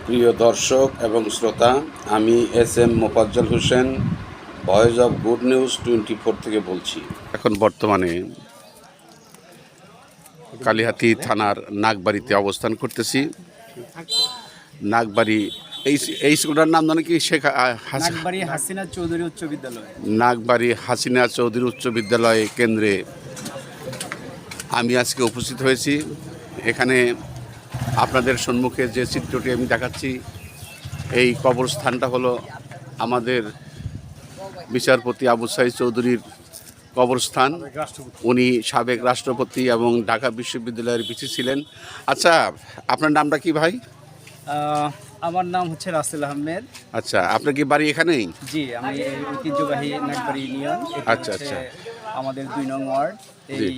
প্রিয় দর্শক এবং শ্রোতা, আমি S M Mofazzal Hossain, voice of good news 24 থেকে বলছি। এখন বর্তমানে কালিহাতী থানার নাগবাড়িতে অবস্থান করতেছি। নাগবাড়ি এই স্কুলটার নাম জানো কি? নাগবাড়ি হাসিনা চৌধুরী উচ্চ বিদ্যালয়। নাগবাড়ি হাসিনা চৌধুরী উচ্চ বিদ্যালয় কেন্দ্রে আমি আজকে উপস্থিত হয়েছি। এখানে আপনাদের সম্মুখে যে চিত্রটি আমি দেখাচ্ছি, এই কবরস্থানটা হলো আমাদের বিচারপতি আবু সাঈদ চৌধুরীর কবরস্থান। উনি সাবেক রাষ্ট্রপতি এবং ঢাকা বিশ্ববিদ্যালয়ের ভিসি ছিলেন। আচ্ছা, আপনার নামটা কি ভাই? আমার নাম হচ্ছে রাসেল আহমেদ। আচ্ছা, আপনার কি বাড়ি এখানেই? জি, আমি ঐতিহ্যবাহী নাগবাড়ি ইউনিয়ন। আচ্ছা আচ্ছা, আমাদের 2 নং ওয়ার্ড। এই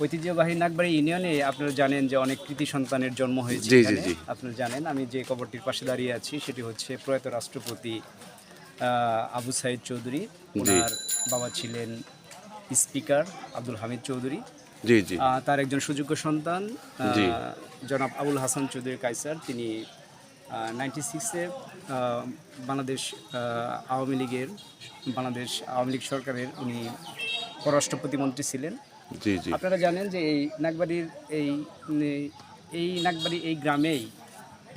ঐতিহ্যবাহী নাগবাড়ি ইউনিয়নে আপনারা জানেন যে অনেক কৃতি সন্তানের জন্ম হয়েছে। জি জি জি, আপনারা জানেন আমি যে কবরটির পাশে দাঁড়িয়ে আছি সেটি হচ্ছে প্রয়াত রাষ্ট্রপতি আবু সাঈদ চৌধুরী। ওনার বাবা ছিলেন স্পিকার আব্দুল হামিদ চৌধুরী। জি জি, তার একজন সুযোগ্য সন্তান জনাব আবুল হাসান চৌধুরী কায়সার। তিনি 96-এ বাংলাদেশ আওয়ামী লীগ সরকারের উনি পররাষ্ট্র প্রতিমন্ত্রী ছিলেন। জি জি, আপনারা জানেন যে এই নাগবাড়ি এই গ্রামেই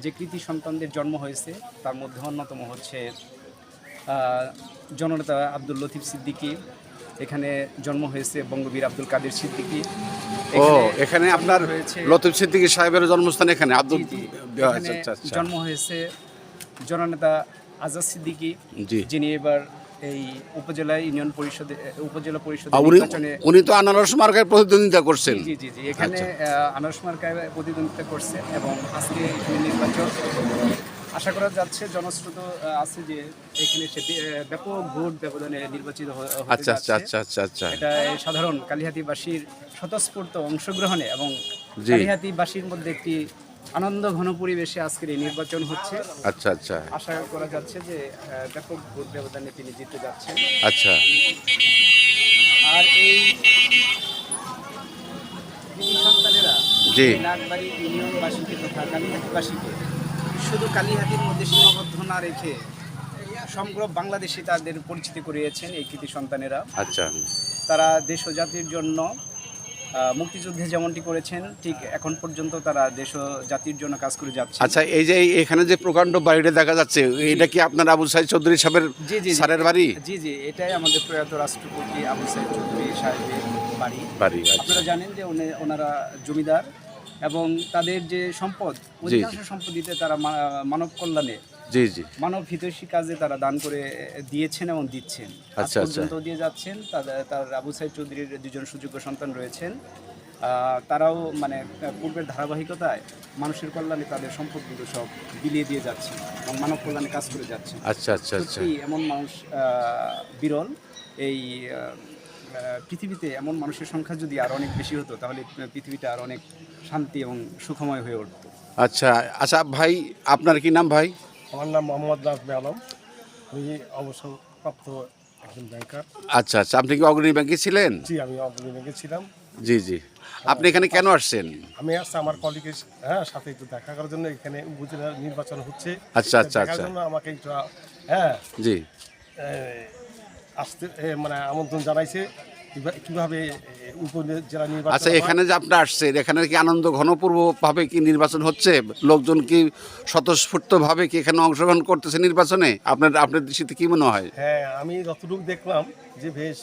যে কৃতি সন্তানদের জন্ম হয়েছে তার মধ্যে অন্যতম হচ্ছে জননেতা আব্দুল লতিফ সিদ্দিকী। এখানে জন্ম হয়েছে বঙ্গবীর আব্দুল কাদের সিদ্দিকী। এখানে আপনার লতিফ সিদ্দিকী সাহেবের জন্মস্থান এখানে। জন্ম হয়েছে জননেতা আজাদ সিদ্দিকী, যিনি এবার এই উপজেলা পরিষদ নির্বাচনে উনি তো আনারস মার্কায় প্রতিদ্বন্দ্বিতা করছেন। জি জি জি, এখানে আনারস মার্কায় প্রতিদ্বন্দ্বিতা করছে এবং আজকে নির্বাচন আশা করা যাচ্ছে, জনশ্রুত আছে যে এখানে সে ব্যাপক ভোট ব্যবধানে নির্বাচিত হতে যাচ্ছে। এটা সাধারণ কালিহাতীবাসীর স্বতঃস্ফূর্ত অংশগ্রহণে এবং কালিহাতীবাসীর মধ্যে একটি আনন্দ ঘন পরিবেশে আজকের এই নির্বাচন হচ্ছে। আচ্ছা আচ্ছা, আশা করা যাচ্ছে যে ব্যাপক ভোট ব্যবধানে তিনি জিতে যাচ্ছেন। আচ্ছা, আর এই সন্তানেরা নাগবাড়ি ইউনিয়নবাসীকে তথা কালিহাতীবাসীকে শুধু কালিহাতীর মধ্যে সীমাবদ্ধ না রেখে সমগ্র বাংলাদেশে তাদের পরিচিতি করিয়েছেন এই কৃতি সন্তানেরা। আচ্ছা, তারা দেশ ও জাতির জন্য মুক্তিযুদ্ধে যেমনটি করেছেন, ঠিক এখন পর্যন্ত তারা দেশ ও জাতির জন্য কাজ করে যাচ্ছে। আচ্ছা, এই যে এখানে যে প্রকাণ্ড বাড়িটা দেখা যাচ্ছে, এটা কি আপনার আবু সাঈদ চৌধুরী সাহেবের স্যারের বাড়ি? জি জি, এটাই আমাদের প্রয়াত রাষ্ট্রপতি আবু সাঈদ চৌধুরী সাহেবের বাড়ি। আপনারা জানেন যে ওনারা জমিদার এবং তাদের যে সম্পদ, অধিকাংশ সম্পত্তিতে তারা মানব কল্যাণে, মানব হিতৈষী কাজে তারা দান করে দিয়েছেন এবং দিচ্ছেন, পর্যন্ত দিয়ে যাচ্ছেন। তার আবু সাঈদ চৌধুরীর 2জন সুযোগ্য সন্তান রয়েছেন। তারাও মানে পূর্বের ধারাবাহিকতায় মানুষের কল্যাণে তাদের সম্পদগুলো সব বিলিয়ে দিয়ে যাচ্ছে এবং মানব কল্যাণে কাজ করে যাচ্ছে। আচ্ছা আচ্ছা, সত্যি এমন মানুষ বিরল। এই পৃথিবীতে এমন মানুষের সংখ্যা যদি আর অনেক বেশি হতো তাহলে পৃথিবীটা আর অনেক শান্তি এবং সুখময় হয়ে উঠত। আচ্ছা আচ্ছা ভাই, আপনার কি নাম ভাই? আমার নাম মোহাম্মদ নাজমে আলম, আমি অবসরপ্রাপ্ত একজন ব্যাংকার। আচ্ছা আচ্ছা, আপনি কি অগ্রণী ব্যাংকে ছিলেন? জি, আমি অগ্রণী ব্যাংকে ছিলাম। জি জি, আপনি এখানে কেন আসছেন? আমি আসছি আমার কলিগের সাথে একটু দেখা করার জন্য। এখানে উপজেলা নির্বাচন হচ্ছে। আচ্ছা আচ্ছা আচ্ছা, আমাকে একটু জি আসতে মানে আমন্ত্রণ জানাইছে কিভাবে উপজেলা নির্বাচন। আচ্ছা, এখানে যে আপনি আসছেন, এখানে কি আনন্দ ঘনপূর্বকভাবে কি নির্বাচন হচ্ছে? লোকজন কি স্বতঃস্ফূর্তভাবে কি এখানে অংশগ্রহণ করতেছে নির্বাচনে? আপনার দৃষ্টিতে কি মনে হয়? হ্যাঁ, আমি যতটুকু দেখলাম যে বেশ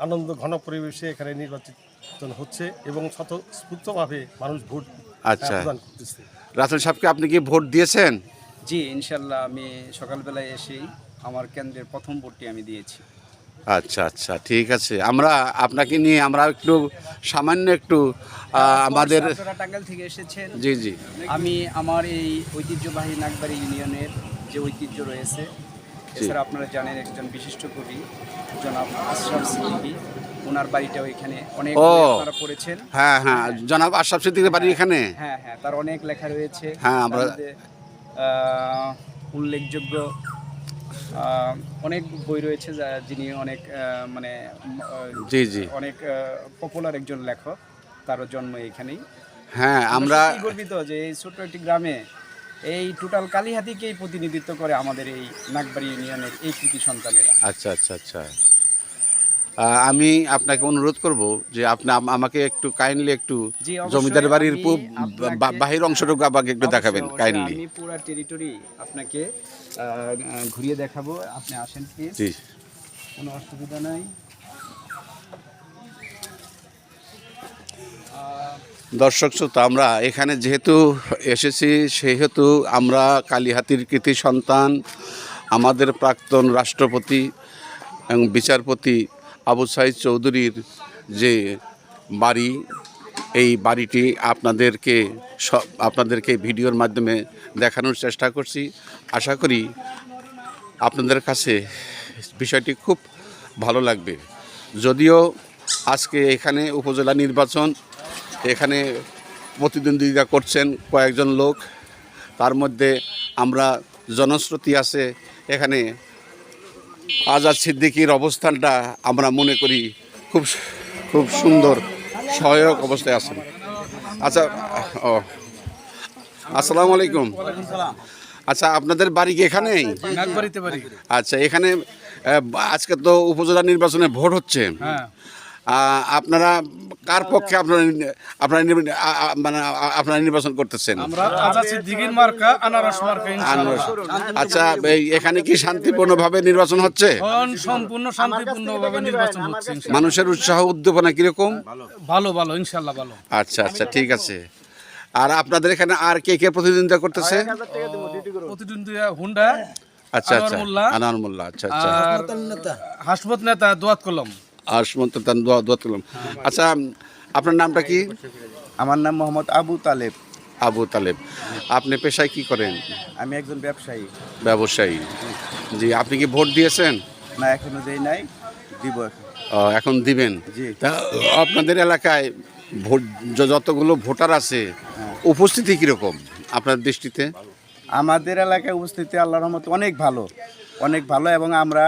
আনন্দ ঘন পরিবেশে এখানে নির্বাচন হচ্ছে এবং স্বতঃস্ফূর্তভাবে মানুষ ভোট প্রদান করতেছে। রাসেল সাহেবকে আপনি কি ভোট দিয়েছেন? জি, ইনশাল্লাহ আমি সকালবেলায় এসেই আমার কেন্দ্রের প্রথম ভোটটি আমি দিয়েছি। আচ্ছা আচ্ছা, ঠিক আছে। আমরা আপনাকে নিয়ে একটু সামান্য একটু আমাদের টাঙ্গাইল থেকে এসেছেন। জি জি, আমি আমার এই ঐতিহ্যবাহী নাগবাড়ি ইউনিয়নের যে ঐতিহ্য রয়েছে, এছাড়া আপনারা জানেন একজন বিশিষ্ট কবি জনাব আশরাফ সিদ্দিকী, ওনার বাড়িটাও এখানে অনেক আপনারা পড়েছেন। হ্যাঁ হ্যাঁ, জনাব আশরাফ সিদ্দিকীর বাড়ি এখানে। হ্যাঁ হ্যাঁ, তার অনেক লেখা রয়েছে। হ্যাঁ, আমরা উল্লেখযোগ্য অনেক বই রয়েছে যিনি অনেক মানে অনেক পপুলার একজন লেখক, তারও জন্ম এখানেই। হ্যাঁ, আমরা গর্বিত যে এই ছোট্ট একটি গ্রামে এই টোটাল কালিহাতিকেই প্রতিনিধিত্ব করে আমাদের এই নাগবাড়ি ইউনিয়নের এই কৃতি সন্তানেরা। আচ্ছা আচ্ছা আচ্ছা। আমি আপনাকে অনুরোধ করব যে আপনি আমাকে একটু কাইন্ডলি একটু জি, অবশ্যই জমিদার বাড়ির আমি আপনাকে- বাহির অংশটুকু আমাকে একটু দেখাবেন অবশ্যই, কাইন্ডলি। আমি পুরো টেরিটরি আপনাকে ঘুরিয়ে দেখাবো, আপনি আসেন প্লিজ, জি। কোনো অসুবিধা নাই। দর্শক শ্রোতা, আমরা এখানে যেহেতু এসেছি সেহেতু আমরা কালিহাতির কৃতি সন্তান, আমাদের প্রাক্তন রাষ্ট্রপতি এবং বিচারপতি আবু সাইদ চৌধুরীর যে বাড়ি, এই বাড়িটি আপনাদেরকে ভিডিওর মাধ্যমে দেখানোর চেষ্টা করছি। আশা করি আপনাদের কাছে বিষয়টি খুব ভালো লাগবে। যদিও আজকে এখানে উপজেলা নির্বাচন, এখানে প্রতিদ্বন্দ্বিতা করছেন কয়েকজন লোক, তার মধ্যে আমরা জনশ্রুতি আছে এখানে আজাদ সিদ্দিকীর অবস্থানটা আমরা মনে করি খুব সুন্দর সহায়ক অবস্থায় আছেন। আচ্ছা, ও আসসালামু আলাইকুম। আচ্ছা, আপনাদের বাড়ি কি এখানেই? নাগবাড়িতে বাড়ি। আচ্ছা, এখানে আজকে তো উপজেলা নির্বাচনে ভোট হচ্ছে, হ্যাঁ, আপনারা কার পক্ষে আপনারা নির্বাচন করতেছেন? আমরা আজাদ সিদ্দিকীর মার্কা, আনারস মার্কা ইনশাআল্লাহ। আচ্ছা, এখানে কি শান্তিপূর্ণভাবে নির্বাচন হচ্ছে? সম্পূর্ণ শান্তিপূর্ণভাবে নির্বাচন হচ্ছে ইনশাআল্লাহ। মানুষের উৎসাহ উদ্দীপনা কিরকম? ভালো ভালো ইনশাআল্লাহ ভালো। আচ্ছা আচ্ছা, ঠিক আছে। আর আপনাদের এখানে আর কে কে প্রতিদ্বন্দ্বিতা করতেছে? প্রতিদ্বন্দ্বিতা হুন্ডা, আচ্ছা আচ্ছা, আনোয়ার মোল্লা, আনোয়ার মোল্লা, আচ্ছা আচ্ছা, আর হাসমত নেতা দোয়াত কলম। দোয়া করলাম। আচ্ছা, আপনার নামটা কি? আমার নাম মোহাম্মদ আবু তালেব। আবু তালেব। আপনি পেশায় কি করেন? আমি একজন ব্যবসায়ী। ব্যবসায়ী। জি, আপনি কি ভোট দিয়েছেন? না, এখনো দেই নাই, দিব এখন। এখন দিবেন? জি। তা আপনাদের এলাকায় ভোট যতগুলো ভোটার আছে, উপস্থিতি কিরকম আপনার দৃষ্টিতে? আমাদের এলাকায় উপস্থিতি আল্লাহর রহমতে অনেক ভালো, অনেক ভালো, এবং আমরা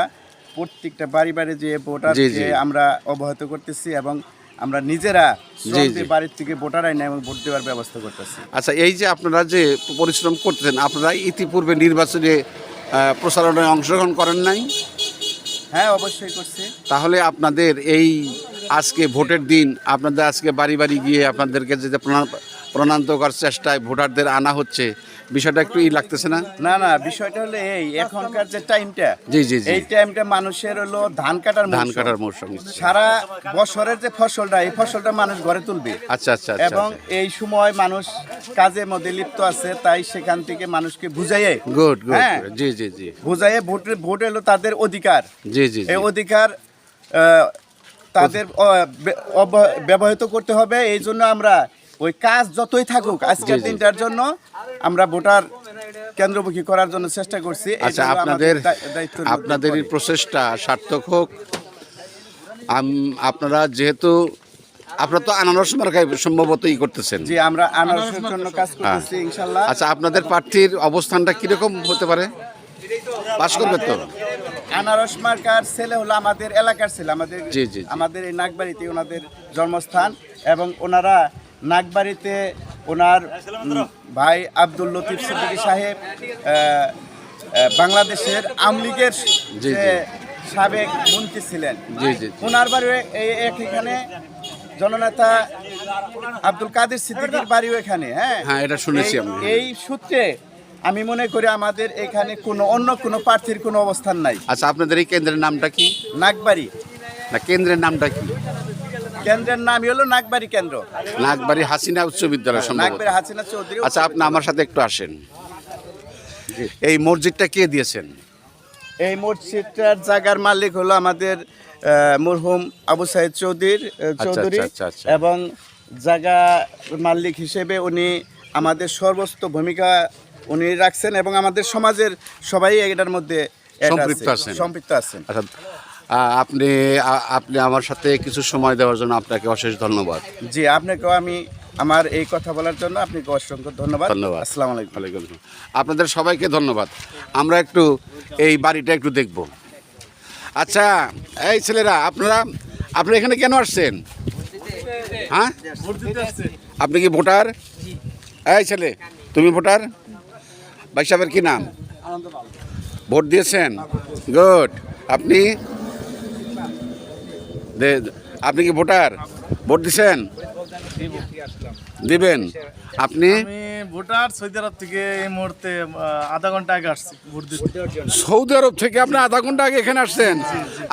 প্রত্যেকটা বাড়ি বাড়ি যে জি, জি। ভোটারকে আমরা অবহিত করতেছি, এবং আমরা নিজেরা জি, জি। বাড়ির থেকে ভোটার আইনা এবং ভোট দেওয়ার ব্যবস্থা করতেছি। আচ্ছা, এই যে আপনারা যে পরিশ্রম করতেছেন, আপনারা ইতিপূর্বে নির্বাচনে প্রচারণায় অংশগ্রহণ করেন নাই? হ্যাঁ, অবশ্যই করছি। তাহলে আপনাদের এই আজকে ভোটের দিন, আপনাদের আজকে বাড়ি বাড়ি গিয়ে আপনাদেরকে যে প্রণান্তকর চেষ্টায় ভোটারদের আনা হচ্ছে, বিষয়টা একটু লাগতেছে না? না না, বিষয়টা হলো এই, এখনকার যে টাইমটা, জি জি জি, এই টাইমটা মানুষের হলো ধান কাটার মৌসুম। সারা বছরের যে ফসলটা, এই ফসলটা মানুষ ঘরে তুলবে। আচ্ছা আচ্ছা আচ্ছা, এবং এই সময় মানুষ কাজের মধ্যে লিপ্ত আছে, তাই সেখান থেকে মানুষকে বুঝাইয়ে, গুড গুড, হ্যাঁ, জি জি জি, বুঝাইয়ে ভোট এলো তাদের অধিকার। জি জি, এই অধিকার তাদের ব্যবহৃত করতে হবে। এই জন্য আমরা ওই কাজ যতই থাকুক, আজকের জি, জি। দিনটার জন্য আমরা ভোটার কেন্দ্রমুখী করার জন্য চেষ্টা করছি। এই আচ্ছা, জন্য আমাদের দায়িত্ব আপনাদের এই প্রচেষ্টা সার্থক হোক। আপনারা যেহেতু আপনারা তো আনারস মার্কায় সম্ভবত করতেছেন। জি, আমরা আনারসের জন্য কাজ করতেছি ইনশাআল্লাহ। আচ্ছা, আপনাদের প্রার্থীর অবস্থানটা কিরকম হতে পারে? পাস করবে তো? আনারস মার্কার ছেলে হলো আমাদের এলাকার ছেলে, জি, জি, জি। আমাদের এই নাগবাড়িতে ওনাদের জন্মস্থান, এবং ওনারা নাগবাড়িতে ওনার ভাই আব্দুল লতিফ সিদ্দিকী সাহেব বাংলাদেশের আওয়ামী লীগের জি, যে জি। সাবেক মন্ত্রী ছিলেন, জি জি, ওনার বাড়ি এখানে, জননেতা আব্দুল কাদের সিদ্দিকীর বাড়িও এখানে। হ্যাঁ হ্যাঁ, এটা শুনেছি আমি। এই সূত্রে আমি মনে করি আমাদের এখানে অন্য কোনো প্রার্থীর কোনো অবস্থান নাই। আচ্ছা, আপনাদের এই কেন্দ্রের নামটা কি? নাগবাড়ি না, কেন্দ্রের নামটা কি? কেন্দ্রের নামই হলো নাগবাড়ি কেন্দ্র, নাগবাড়ি হাসিনা উচ্চ বিদ্যালয় সম্ভবত। নাগবাড়ি হাসিনা চৌধুরী। আচ্ছা, আপনি আমার সাথে একটু আসেন। এই মসজিদটা কে দিয়েছেন? এই মসজিদটার জায়গার মালিক হলো আমাদের মরহুম আবু সাইদ চৌধুরী, আচ্ছা, আচ্ছা। এবং জায়গা মালিক হিসেবে উনি আমাদের সর্বোচ্চ ভূমিকা উনি রাখছেন, এবং আমাদের সমাজের সবাই এটার মধ্যে সম্পৃক্ত আছেন। আচ্ছা, আপনি আমার সাথে কিছু সময় দেওয়ার জন্য আপনাকে অশেষ ধন্যবাদ। জি, আপনাকেও আমি আমার এই কথা বলার জন্য আপনাকে অসংখ্য ধন্যবাদ। ধন্যবাদ। আসসালামু আলাইকুম। ওয়ালাইকুম আসসালাম। আপনাদের সবাইকে ধন্যবাদ। আমরা একটু এই বাড়িটা একটু দেখব। আচ্ছা, এই ছেলেরা, আপনারা এখানে কেন আসছেন? হ্যাঁ, আপনি কি ভোটার? এই ছেলে, তুমি ভোটার? ভাই সাহেবের কি নাম? ভোট দিয়েছেন? গুড। আপনি আপনি কি ভোটার? ভোট দিছেন? দিবেন? আপনি? আমি ভোটার সৌদি আরব থেকে এই মুহূর্তে আধা ঘন্টা আগে আসছি ভোট দিতে। সৌদি আরব থেকে আপনি আধা ঘন্টা আগে এখানে আসছেন?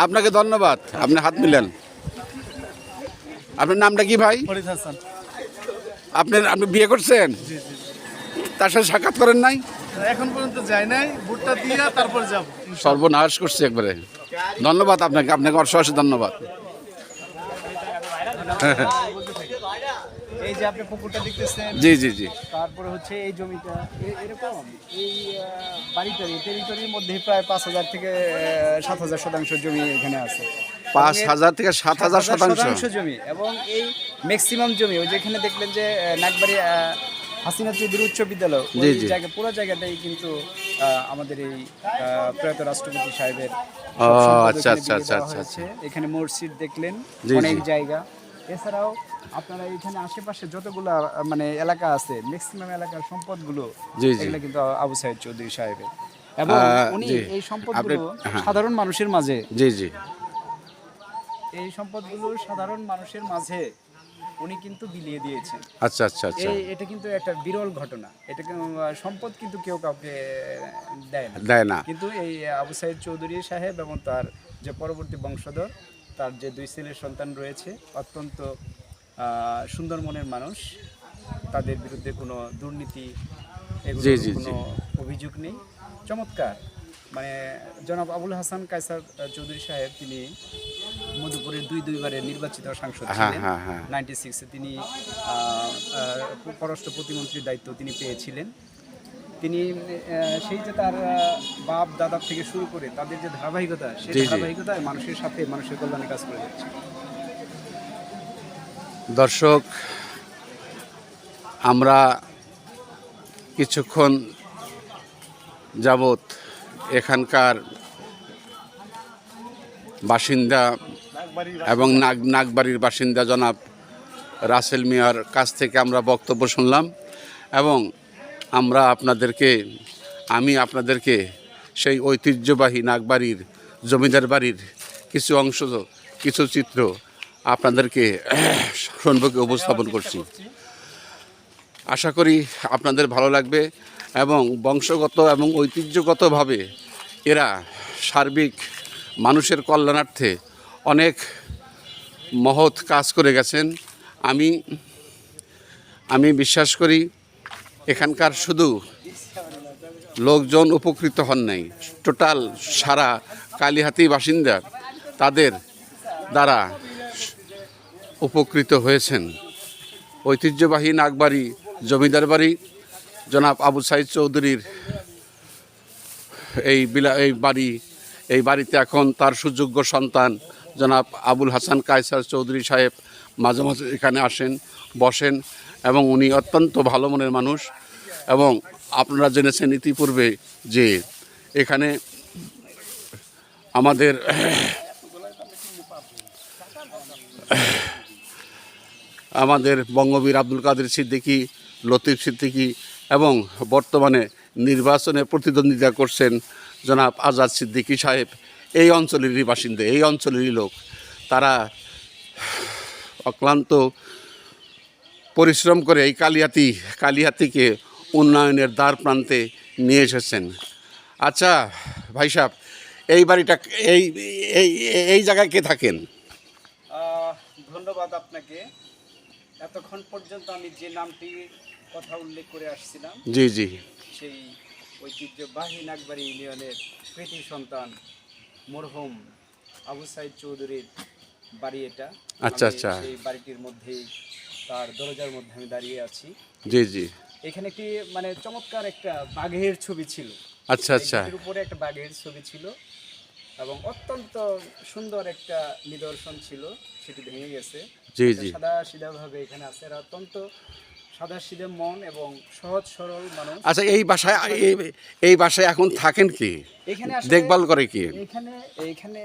আপনাকে ধন্যবাদ। আপনি হাত মিলেন। আপনার নামটা কি ভাই? ফরিদ হাসান। আপনি বিয়ে করছেন? তার সাথে সাক্ষাৎ করেন নাই? এখন পর্যন্ত যাই নাই, ভোটটা দিয়ে তারপর যাব। সর্বনাশ করছে একবারে। ধন্যবাদ আপনাকে, আপনাকে অশেষ ধন্যবাদ। এই যে আপনি পুকুরটা দেখতেছেন, জি জি জি। তারপরে হচ্ছে এই জমিটা এরকম এই টেরিটরির মধ্যে প্রায় 5,000 থেকে 7,000 শতাংশ জমি এখানে আছে। 5,000 থেকে 7,000 শতাংশ জমি, এবং এই ম্যাক্সিমাম জমি ওই যেখানে দেখলেন যে নাগবাড়ি হাসিনা চৌধুরী উচ্চ বিদ্যালয়, জি, ওই জি। জায়গা পুরো জায়গাটাই কিন্তু আমাদের এই প্রয়াত রাষ্ট্রপতি সাহেবের ও, সম্পদ আচ্ছা, ওখানে আচ্ছা, দিয়ে দেওয়া আচ্ছা, হয়েছে। এখানে মসজিদ দেখলেন, জি, অনেক জি। জায়গা। এছাড়াও আপনারা এখানে আশেপাশে যতগুলা মানে এলাকা আছে, ম্যাক্সিমাম এলাকার সম্পদগুলো জি, জি। এগুলো কিন্তু আবু সাইদ চৌধুরী সাহেবের, এবং উনি জি। এই সম্পদগুলো হ্যাঁ। সাধারণ মানুষের মাঝে জি জি। এই সম্পদগুলো সাধারণ মানুষের মাঝে উনি কিন্তু বিলিয়ে দিয়েছেন। আচ্ছা আচ্ছা আচ্ছা। এটা কিন্তু একটা বিরল ঘটনা। এটা সম্পদ কিন্তু কেউ কাউকে দেয় না। দেয় না। কিন্তু এই আবু সাইদ চৌধুরী সাহেব এবং তার যে পরবর্তী বংশধর, তার যে 2 ছেলের সন্তান রয়েছে, অত্যন্ত সুন্দর মনের মানুষ। তাদের বিরুদ্ধে কোনো দুর্নীতি এগুলো জি, জি, কোনো অভিযোগ নেই। চমৎকার, মানে জনাব আবুল হাসান কায়সার চৌধুরী সাহেব, তিনি মধুপুরের দুইবারের নির্বাচিত সাংসদ হ্যাঁ, ছিলেন। হ্যাঁ, হ্যাঁ। 96-এ তিনি পররাষ্ট্র প্রতিমন্ত্রীর দায়িত্ব তিনি পেয়েছিলেন। তিনি সেই যে তার বাপ দাদার থেকে শুরু করে তাদের যে ধারাবাহিকতা, সেই জি, জি। ধারাবাহিকতায় মানুষের সাথে মানুষের কল্যাণে কাজ করে যাচ্ছে। দর্শক, আমরা কিছুক্ষণ যাবৎ এখানকার বাসিন্দা এবং নাগবাড়ির বাসিন্দা জনাব রাসেল মিয়ার কাছ থেকে আমরা বক্তব্য শুনলাম, এবং আমি আপনাদেরকে সেই ঐতিহ্যবাহী নাগবাড়ির জমিদার বাড়ির কিছু চিত্র আপনাদেরকে সম্মুখে উপস্থাপন করছি। আশা করি আপনাদের ভালো লাগবে, এবং বংশগত এবং ঐতিহ্যগতভাবে এরা সার্বিক মানুষের কল্যাণার্থে অনেক মহৎ কাজ করে গেছেন। আমি বিশ্বাস করি এখানকার শুধু লোকজন উপকৃত হন নাই, টোটাল সারা কালিহাতি বাসিন্দা তাদের দ্বারা উপকৃত হয়েছেন। ঐতিহ্যবাহী নাগবাড়ি জমিদার বাড়ি জনাব আবু সাইদ চৌধুরীর এই বাড়িতে এখন তার সুযোগ্য সন্তান জনাব আবুল হাসান কায়সার চৌধুরী সাহেব মাঝে মাঝে এখানে আসেন, বসেন, এবং উনি অত্যন্ত ভালো মনের মানুষ। এবং আপনারা জেনেছেন ইতিপূর্বে যে এখানে আমাদের বঙ্গবীর আব্দুল কাদের সিদ্দিকী, লতিফ সিদ্দিকী, এবং বর্তমানে নির্বাচনে প্রতিদ্বন্দ্বিতা করছেন জনাব আজাদ সিদ্দিকী সাহেব, এই অঞ্চলেরই বাসিন্দা, এই অঞ্চলেরই লোক। তারা অক্লান্ত পরিশ্রম করে এই কালিহাতিকে উন্নয়নের দ্বার প্রান্তে নিয়ে এসেছেন। আচ্ছা ভাই সাহেব, এই বাড়িটা এই জায়গায় কে থাকেন? ধন্যবাদ আপনাকে। এতক্ষণ পর্যন্ত আমি যে নামটি কথা উল্লেখ করে আসছিলাম, জি জি, সেই ঐতিহ্যবাহী নাগবাড়ি ইউনিয়নের কৃতি সন্তান মরহুম আবু সাইদ চৌধুরীর বাড়ি এটা। আচ্ছা আচ্ছা। সেই বাড়িটির মধ্যেই, তার দরজার মধ্যে আমি দাঁড়িয়ে আছি। জি জি। এখানে একটি মানে চমৎকার একটা বাঘের ছবি ছিল। আচ্ছা আচ্ছা। এর উপরে একটা বাঘের ছবি ছিল, এবং অত্যন্ত সুন্দর একটা নিদর্শন ছিল, সেটি ভেঙে গেছে। জি জি। সাদা সিধাভাবে এখানে আছে, আর অত্যন্ত সাদা সিধে মন এবং সহজ সরল মানুষ। আচ্ছা, এই বাসায় এখন থাকেন কি? এখানে দেখভাল করে কি? এইখানে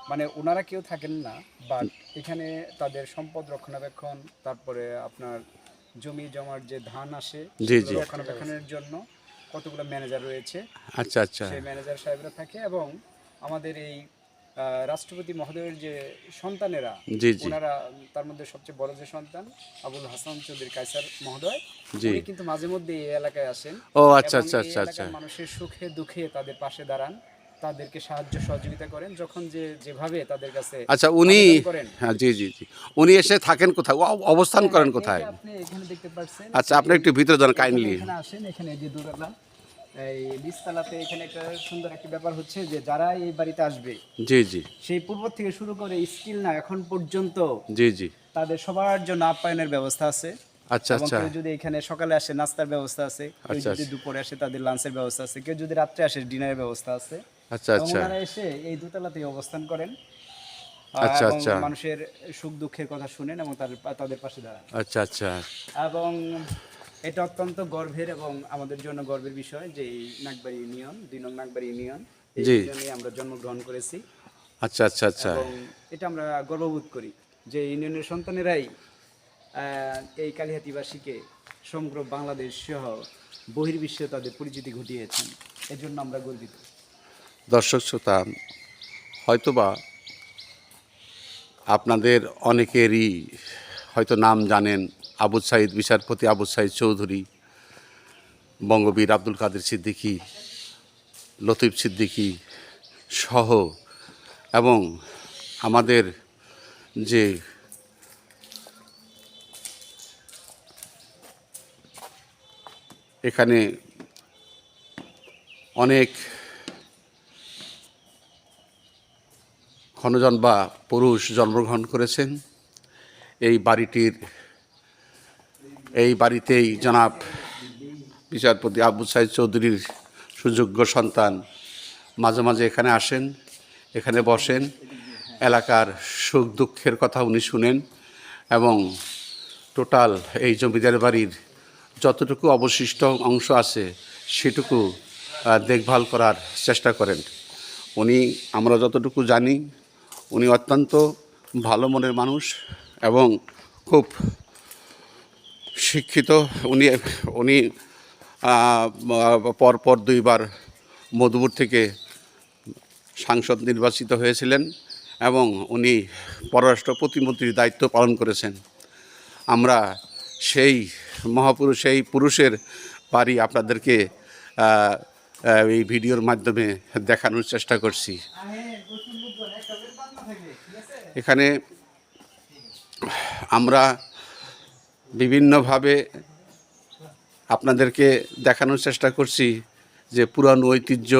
মানে ওনারা কেউ থাকেন না, বাট এখানে তাদের সম্পদ রক্ষণাবেক্ষণ, তারপরে আপনার জমি জমার যে ধান আসে জি জি, রক্ষণাবেক্ষণের জন্য কতগুলো ম্যানেজার রয়েছে, আচ্ছা আচ্ছা সেই ম্যানেজার সাহেবরা থাকে এবং আমাদের এই রাষ্ট্রপতি মহোদয়ের যে সন্তানেরা, জি জি ওনারা তার মধ্যে সবচেয়ে বড় যে সন্তান আবুল হাসান চৌধুরী কায়সার মহোদয়, জি। উনি কিন্তু মাঝে মধ্যে এই এলাকায় আসেন। ও আচ্ছা এবং আচ্ছা এই আচ্ছা আচ্ছা এলাকার মানুষের সুখে দুঃখে তাদের পাশে দাঁড়ান, তাদেরকে সাহায্য সহযোগিতা করেন যখন যেভাবে তাদের কাছে আচ্ছা উনি আবেদন করেন। হ্যাঁ জি জি জি উনি এসে থাকেন কোথায় অবস্থান করেন এই যে কোথায়? আপনি এখানে দেখতে পাচ্ছেন, আচ্ছা আপনি একটু ভিতরে যান কাইন্ডলি। এখানে আসেন, এখানে যে দোতলা, এই নিচতলাতে এখানে একটা সুন্দর একটা ব্যাপার হচ্ছে যে যারা এই বাড়িতে আসবে জি জি সেই পূর্ব থেকে শুরু করে স্কিল না এখন পর্যন্ত জি জি তাদের সবার জন্য আপ্যায়নের ব্যবস্থা আছে। আচ্ছা এবং আচ্ছা কেউ যদি এখানে সকালে আসে নাস্তার ব্যবস্থা আছে, কেউ আচ্ছা, যদি আচ্ছা। দুপুরে আসে তাদের লাঞ্চের ব্যবস্থা আছে, কেউ যদি রাত্রে আসে ডিনারের ব্যবস্থা আছে। আচ্ছা এবং আচ্ছা ওনারা এসে এই দোতলাতেই অবস্থান করেন আচ্ছা, এবং আচ্ছা। মানুষের সুখ দুঃখের কথা শুনেন এবং তাদের পাশে দাঁড়ান। আচ্ছা আচ্ছা এবং এটা অত্যন্ত গর্বের এবং আমাদের জন্য গর্বের বিষয় যে এই নাগবাড়ি ইউনিয়ন, ২ নং নাগবাড়ি ইউনিয়ন, এই জি। ইউনিয়নে আমরা জন্মগ্রহণ করেছি আচ্ছা আচ্ছা আচ্ছা এবং এটা আমরা গর্ববোধ করি যে ইউনিয়নের সন্তানেরাই এই কালিহাতিবাসীকে সমগ্র বাংলাদেশ সহ বহির্বিশ্বে তাদের পরিচিতি ঘটিয়েছেন। এজন্য আমরা গর্বিত। দর্শক শ্রোতা, হয়তোবা আপনাদের অনেকেরই হয়তো নাম জানেন আবু সাইদ, বিচারপতি আবু সাইদ চৌধুরী, বঙ্গবীর আব্দুল কাদের সিদ্দিকী, লতিফ সিদ্দিকী সহ এবং আমাদের যে এখানে অনেক ক্ষণজন বা পুরুষ জন্মগ্রহণ করেছেন। এই বাড়িতেই জনাব বিচারপতি আবু সাইদ চৌধুরীর সুযোগ্য সন্তান মাঝে মাঝে এখানে আসেন, এখানে বসেন, এলাকার সুখ দুঃখের কথা উনি শুনেন এবং টোটাল এই জমিদার বাড়ির যতটুকু অবশিষ্ট অংশ আছে সেটুকু দেখভাল করার চেষ্টা করেন। আমরা যতটুকু জানি উনি অত্যন্ত ভালো মনের মানুষ এবং খুব শিক্ষিত। উনি পরপর 2 বার মধুপুর থেকে সাংসদ নির্বাচিত হয়েছিলেন এবং উনি পররাষ্ট্র প্রতিমন্ত্রীর দায়িত্ব পালন করেছেন। আমরা সেই পুরুষের বাড়ি আপনাদেরকে এই ভিডিওর মাধ্যমে দেখানোর চেষ্টা করছি। এখানে আমরা বিভিন্নভাবে আপনাদেরকে দেখানোর চেষ্টা করছি যে পুরানো ঐতিহ্য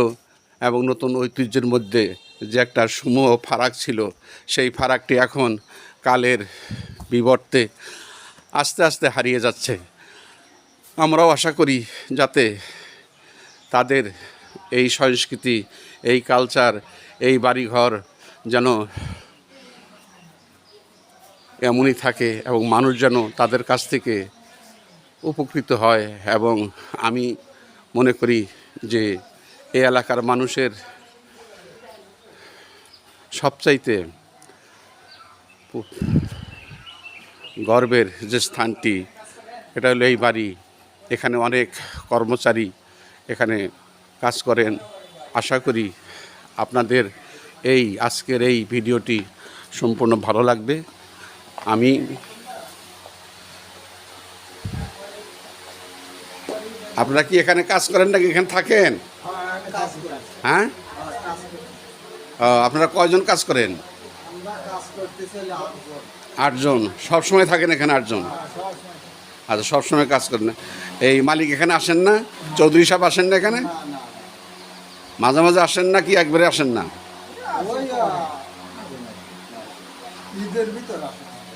এবং নতুন ঐতিহ্যের মধ্যে যে একটা সমূহ ফারাক ছিল, সেই ফারাকটি এখন কালের বিবর্তে আস্তে আস্তে হারিয়ে যাচ্ছে। আমরাও আশা করি যাতে তাদের এই সংস্কৃতি, এই কালচার, এই বাড়িঘর যেন এমনই থাকে এবং মানুষ যেন তাদের কাছ থেকে উপকৃত হয়। এবং আমি মনে করি যে এই এলাকার মানুষের সবচাইতে গর্বের যে স্থানটি এটা হলো এই বাড়ি। এখানে অনেক কর্মচারী এখানে কাজ করেন। আশা করি আপনাদের আজকের এই ভিডিওটি সম্পূর্ণ ভালো লাগবে। আপনারা কি এখানে কাজ করেন নাকি এখানে থাকেন? হ্যাঁ, আপনারা কয়জন কাজ করেন? 8 জন। সবসময় থাকেন এখানে 8 জন? আচ্ছা, সবসময় কাজ করেন না। এই মালিক এখানে আসেন না? চৌধুরী সাহেব আসেন না এখানে? মাঝে মাঝে আসেন না কি একবারে আসেন না?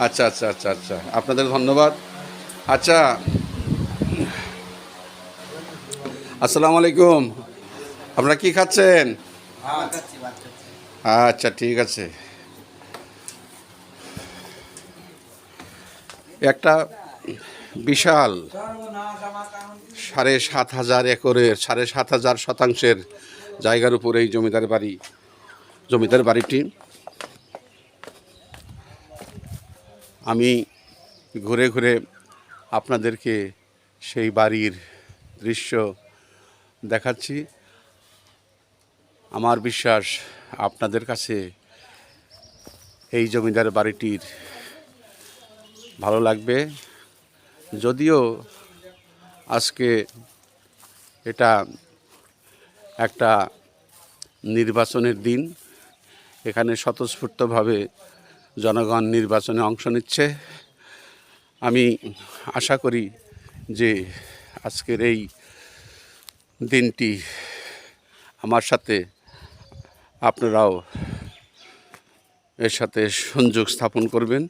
আচ্ছা আচ্ছা আচ্ছা আচ্ছা, আপনাদের ধন্যবাদ। আচ্ছা, আসসালামু আলাইকুম। আপনারা কি খাচ্ছেন? আচ্ছা, ঠিক আছে। একটা বিশাল 7,500 একরের 7,500 শতাংশের জায়গার উপর এই জমিদার বাড়িটি। আমি ঘুরে ঘুরে আপনাদেরকে সেই বাড়ির দৃশ্য দেখাচ্ছি। আমার বিশ্বাস আপনাদের কাছে এই জমিদার বাড়িটির ভালো লাগবে। যদিও আজকে এটা একটা নির্বাচনের দিন, এখানে স্বতঃস্ফূর্তভাবে জনগণ নির্বাচনে অংশ নিচ্ছে। আমি আশা করি যে আজকের এই দিনটি আমার সাথে আপনারাও এর সাথে সংযোগ স্থাপন করবেন।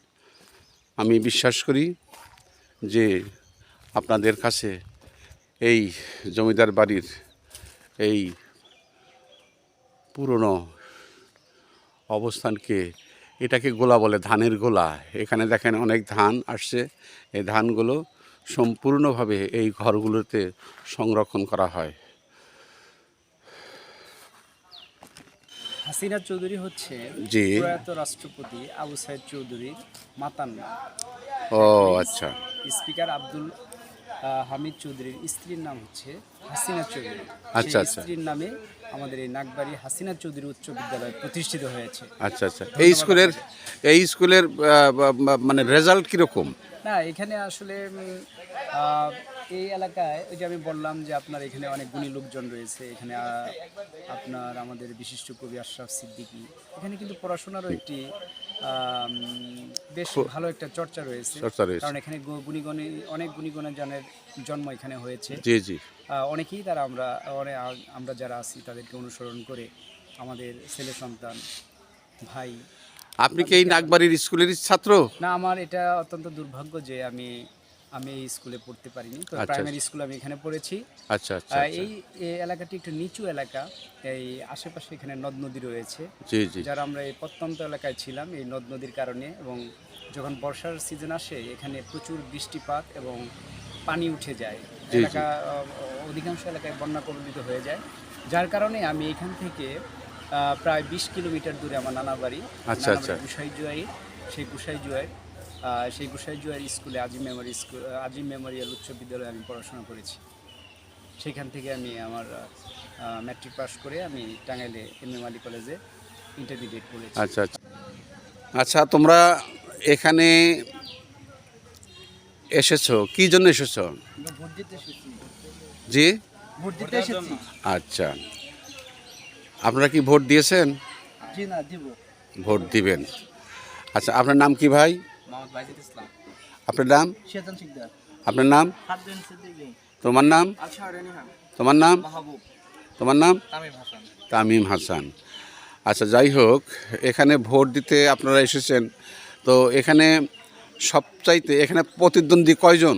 আমি বিশ্বাস করি যে আপনাদের কাছে এই জমিদার বাড়ির এই পুরনো অবস্থানকে, এটাকে গোলা বলে, ধানের গোলা। এখানে দেখেন অনেক ধান আসছে, এই ধানগুলো সম্পূর্ণভাবে এই ঘরগুলোতে সংরক্ষণ করা হয়। হাসিনা চৌধুরী হচ্ছে জি। প্রয়াত রাষ্ট্রপতি আবু সাইদ চৌধুরীর মাতার নাম। ও আচ্ছা। স্পিকার আব্দুল হামিদ চৌধুরীর স্ত্রীর নাম হচ্ছে হাসিনা চৌধুরী। আচ্ছা, সেই আচ্ছা। স্ত্রীর নামে আমাদের এই নাগবাড়ি হাসিনা চৌধুরী উচ্চ বিদ্যালয় প্রতিষ্ঠিত হয়েছে। আচ্ছা আচ্ছা। এই স্কুলের মানে রেজাল্ট কীরকম? না, এখানে আসলে এই এলাকায় ওই যে আমি বললাম যে আপনার এখানে অনেক গুণী লোকজন রয়েছে। এখানে আপনার আমাদের বিশিষ্ট কবি আশরাফ সিদ্দিকী, এখানে কিন্তু পড়াশোনারও একটি বেশ ভালো একটা চর্চা রয়েছে। কারণ এখানে অনেক গুণীগণের জন্ম এখানে হয়েছে। জি জি। অনেকেই আমরা যারা আছি তাদেরকে অনুসরণ করে আমাদের ছেলে সন্তান, ভাই। আপনি কি এই নাগবাড়ির স্কুলের ছাত্র? না, আমার এটা অত্যন্ত দুর্ভাগ্য যে আমি এই স্কুলে পড়তে পারিনি। তো আচ্ছা, প্রাইমারি স্কুলে আমি এখানে পড়েছি। আচ্ছা আচ্ছা। এই এলাকাটি একটু নিচু এলাকা। এই আশেপাশে এখানে নদ নদী রয়েছে। জি জি। যারা আমরা এই প্রত্যন্ত এলাকায় ছিলাম এই নদ নদীর কারণে, এবং যখন বর্ষার সিজন আসে এখানে প্রচুর বৃষ্টিপাত এবং পানি উঠে যায়। এলাকা অধিকাংশ এলাকায় বন্যা কবলিত হয়ে যায়, যার কারণে আমি এখান থেকে প্রায় 20 কিলোমিটার দূরে আমার নানা বাড়ি। আচ্ছা আচ্ছা। গুসাইজুয়াই, সেই গুসাইজুয়ার স্কুলে আজিম মেমোরিয়াল উচ্চ বিদ্যালয়ে আমি পড়াশোনা করেছি। সেখান থেকে আমি আমার ম্যাট্রিক পাস করে আমি টাঙ্গাইলে এম.এ. মালি কলেজে ইন্টারমিডিয়েট পড়েছি। আচ্ছা আচ্ছা। আচ্ছা, তোমরা এখানে এসেছো কি জন্য এসেছো? ভোট দিতে এসেছি। জি, ভোট দিতে এসেছি। আচ্ছা। আপনারা কি ভোট দিয়েছেন? জি না, দিব। ভোট দিবেন। আচ্ছা, আপনার নাম কি ভাই? মোহাম্মদ বাইজিদ ইসলাম। আপনার নাম? শেতান সিকদার। আপনার নাম? হাদবেন সিদ্দিকী। তোমার নাম? আশহার নিহাম। তোমার নাম? মাহবুব। তোমার নাম? তামিম হাসান। তামিম হাসান। আচ্ছা, যাই হোক, এখানে ভোট দিতে আপনারা এসেছেন, তো এখানে সবচাইতে এখানে প্রতিদ্বন্দ্বী কয়জন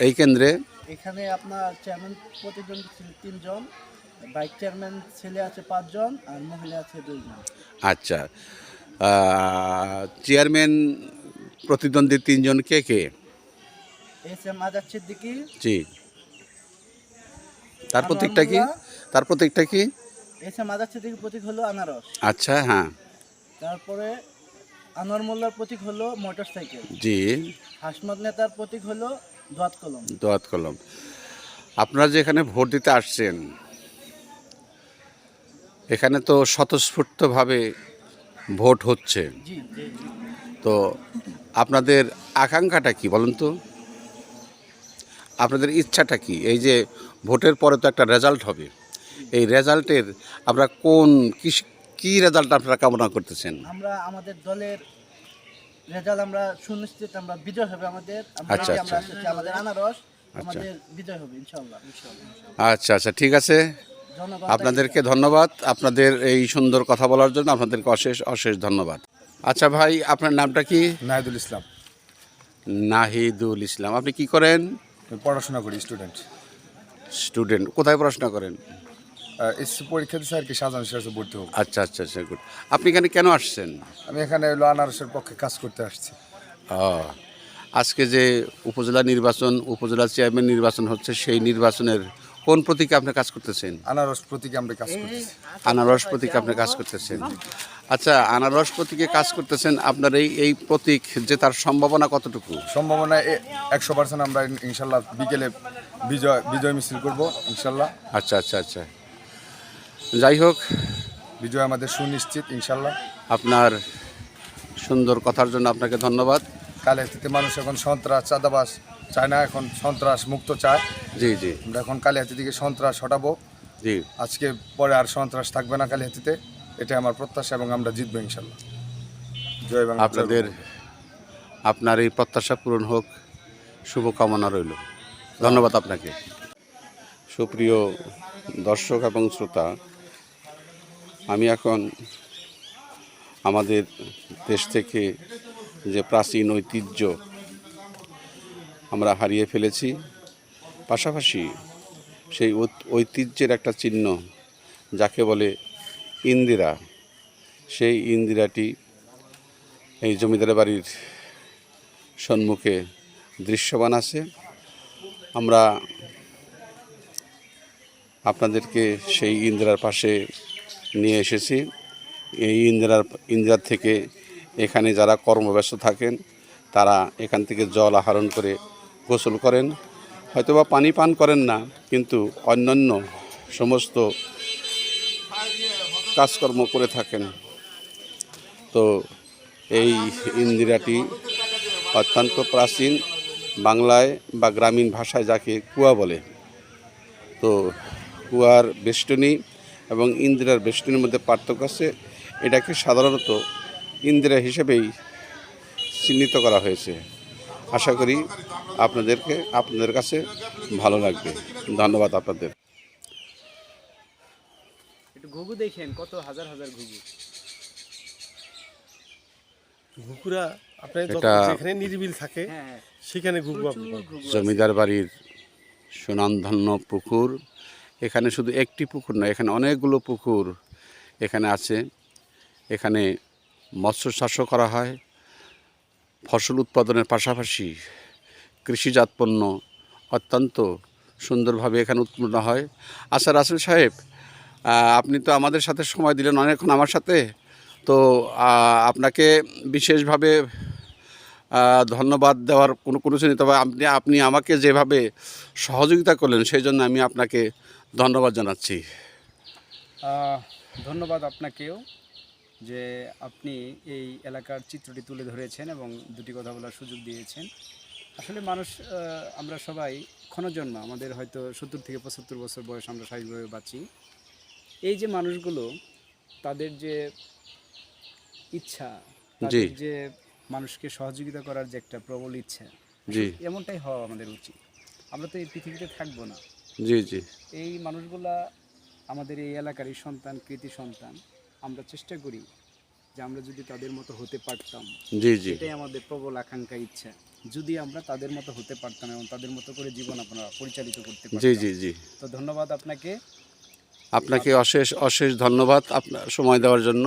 এই কেন্দ্রে? এখানে আপনার চেয়ারম্যান প্রতিদ্বন্দ্বী ছিল 3 জন, ভাইস চেয়ারম্যান ছেলে আছে 5 জন, আর মহিলা আছে 2 জন। আচ্ছা, চেয়ারম্যান প্রতিদ্বন্দ্বী 3 জন কে কে? এস.এম. আজাদ সিদ্দিকী। জি। তার প্রতীকটা কি? তার প্রতীকটা কি? এস.এম. আজাদ সিদ্দিকীর প্রতীক হলো আনারস। আচ্ছা, হ্যাঁ। তারপরে আনোয়ার মোল্লার প্রতীক হলো মোটরসাইকেল। জি। হাসমত নেতার প্রতীক হলো দোয়াত কলম। দোয়াত কলম। আপনারা যে এখানে ভোট দিতে আসছেন, এখানে তো স্বতঃস্ফূর্তভাবে ভোট হচ্ছে, জি জি। তো আপনাদের আকাঙ্ক্ষাটা কি বলুন তো? আপনাদের ইচ্ছাটা কি? এই যে ভোটের পরে তো একটা রেজাল্ট হবে, এই রেজাল্টের আমরা কি রেজাল্ট আপনারা কামনা করতেছেন? আমরা আমাদের দলের রেজাল্ট আমরা সুনিশ্চিত আমরা বিজয় হবে আমাদের। আচ্ছা, আমরা আচ্ছা। আমাদের আনারস আমাদের বিজয় হবে ইনশাআল্লাহ। আচ্ছা আচ্ছা, ঠিক আছে। জনগণ আপনাদেরকে ধন্যবাদ, আপনাদের এই সুন্দর কথা বলার জন্য আপনাদেরকে অশেষ অশেষ ধন্যবাদ। আচ্ছা ভাই, আপনার নামটা কি? নাহিদুল ইসলাম। নাহিদুল ইসলাম। আপনি কি করেন? পড়াশোনা করি, স্টুডেন্ট। স্টুডেন্ট। কোথায় পড়াশোনা করেন? এসএসসি পরীক্ষা দিচ্ছে আর কি, শাহজাহান সিরাজে ভর্তি হব। আচ্ছা আচ্ছা আচ্ছা, গুড। আপনি এখানে কেন আসছেন? আমি এখানে হলো আনারসের পক্ষে কাজ করতে আসছি। আজকে যে উপজেলা চেয়ারম্যান নির্বাচন হচ্ছে, সেই নির্বাচনের কোন প্রতীকে আপনি কাজ করতেছেন? আনারস প্রতীকে আমরা কাজ করতেছি। আনারস প্রতীকে আপনি কাজ করতেছেন। আচ্ছা, আনারস প্রতীকে কাজ করতেছেন, আপনার এই প্রতীক যে তার সম্ভাবনা কতটুকু? সম্ভাবনা 100% আমরা ইনশাল্লাহ বিকেলে বিজয় মিছিল করব ইনশাল্লাহ। আচ্ছা আচ্ছা আচ্ছা, যাই হোক, বিজয় আমাদের সুনিশ্চিত ইনশাল্লাহ। আপনার সুন্দর কথার জন্য আপনাকে ধন্যবাদ। কালিহাতীতে মানুষ এখন সন্ত্রাস চাঁদাবাস চায় না, এখন সন্ত্রাস মুক্ত চায়। জি জি, আমরা এখন কালিহাতি থেকে সন্ত্রাস হটাবো। জি, আজকে পরে আর সন্ত্রাস থাকবে না কালিহাতিতে, এটা আমার প্রত্যাশা এবং আমরা জিতবো ইনশাল্লাহ। জয় বাংলা। আপনার এই প্রত্যাশা পূরণ হোক, শুভকামনা রইল। ধন্যবাদ আপনাকে। সুপ্রিয় দর্শক এবং শ্রোতা, আমি এখন আমাদের দেশ থেকে যে প্রাচীন ঐতিহ্য আমরা হারিয়ে ফেলেছি, পাশাপাশি সেই ঐতিহ্যের একটা চিহ্ন যাকে বলে ইন্দিরা, সেই ইন্দিরাটি এই জমিদার বাড়ির সম্মুখে দৃশ্যমান আছে। আমরা আপনাদেরকে সেই ইন্দিরার পাশে নিয়ে এসেছি। এই ইন্দিরার থেকে এখানে যারা কর্মব্যস্ত থাকেন তারা এখান থেকে জল আহরণ করে গোসল করেন, হয়তোবা পানি পান করেন না, কিন্তু অন্যান্য সমস্ত কাজকর্ম করে থাকেন। তো এই ইন্দিরাটি অত্যন্ত প্রাচীন, বাংলায় বা গ্রামীণ ভাষায় যাকে কুয়া বলে। তো কুয়ার বেষ্টনী এবং ইন্দিরার বেষ্টনীর মধ্যে পার্থক্য আছে। এটাকে সাধারণত ইন্দিরা হিসেবেই চিহ্নিত করা হয়েছে। আশা করি আপনাদের কাছে ভালো লাগবে। ধন্যবাদ আপনাদের। একটু ঘুঘু দেখেন, কত হাজার হাজার ঘুঘু। ঘুঘুরা আপনার যেখানে নিরিবিল থাকে হ্যাঁ, সেখানে ঘুঘু আপনি প্রচুর পাবেন। ঘুঘু আছে। জমিদার বাড়ির সুনামধন্য পুকুর। এখানে শুধু একটি পুকুর নয়, এখানে অনেকগুলো পুকুর এখানে আছে। এখানে মৎস্য চাষও করা হয়, ফসল উৎপাদনের পাশাপাশি কৃষিজাত পণ্য অত্যন্ত সুন্দরভাবে এখানে উৎপন্ন হয়। আচ্ছা রাসেল সাহেব, আপনি তো আমাদের সাথে সময় দিলেন অনেকক্ষণ আমার সাথে, তো আপনাকে বিশেষভাবে ধন্যবাদ দেওয়ার কোনো কিছু নেই, তবে আপনি আমাকে যেভাবে সহযোগিতা করলেন সেই জন্য আমি আপনাকে ধন্যবাদ জানাচ্ছি। ধন্যবাদ আপনাকেও যে আপনি এই এলাকার চিত্রটি তুলে ধরেছেন এবং দুটি কথা বলার সুযোগ দিয়েছেন। আসলে মানুষ, আমরা সবাই ক্ষণজন্মা, আমাদের হয়তো 70 থেকে 75 বছর বয়স, আমরা স্বাভাবিকভাবে বাঁচি। এই যে মানুষগুলো, তাদের যে ইচ্ছা, তাদের যে মানুষকে সহযোগিতা করার যে একটা প্রবল ইচ্ছা, এমনটাই হওয়া আমাদের উচিত। আমরা তো এই পৃথিবীতে থাকবো না। জি জি, এই মানুষগুলা আমাদের এই এলাকারই সন্তান, কৃতি সন্তান। আমরা চেষ্টা করি যে আমরা যদি তাদের মতো হতে পারতাম। জি জি, এটাই আমাদের প্রবল আকাঙ্ক্ষা, ইচ্ছা। যদি আমরা তাদের মতো হতে পারতাম এবং তাদের মতো করে জীবন আপনারা পরিচালিত করতে পারতাম। জি জি জি, তো ধন্যবাদ আপনাকে অশেষ অশেষ ধন্যবাদ আপনার সময় দেওয়ার জন্য।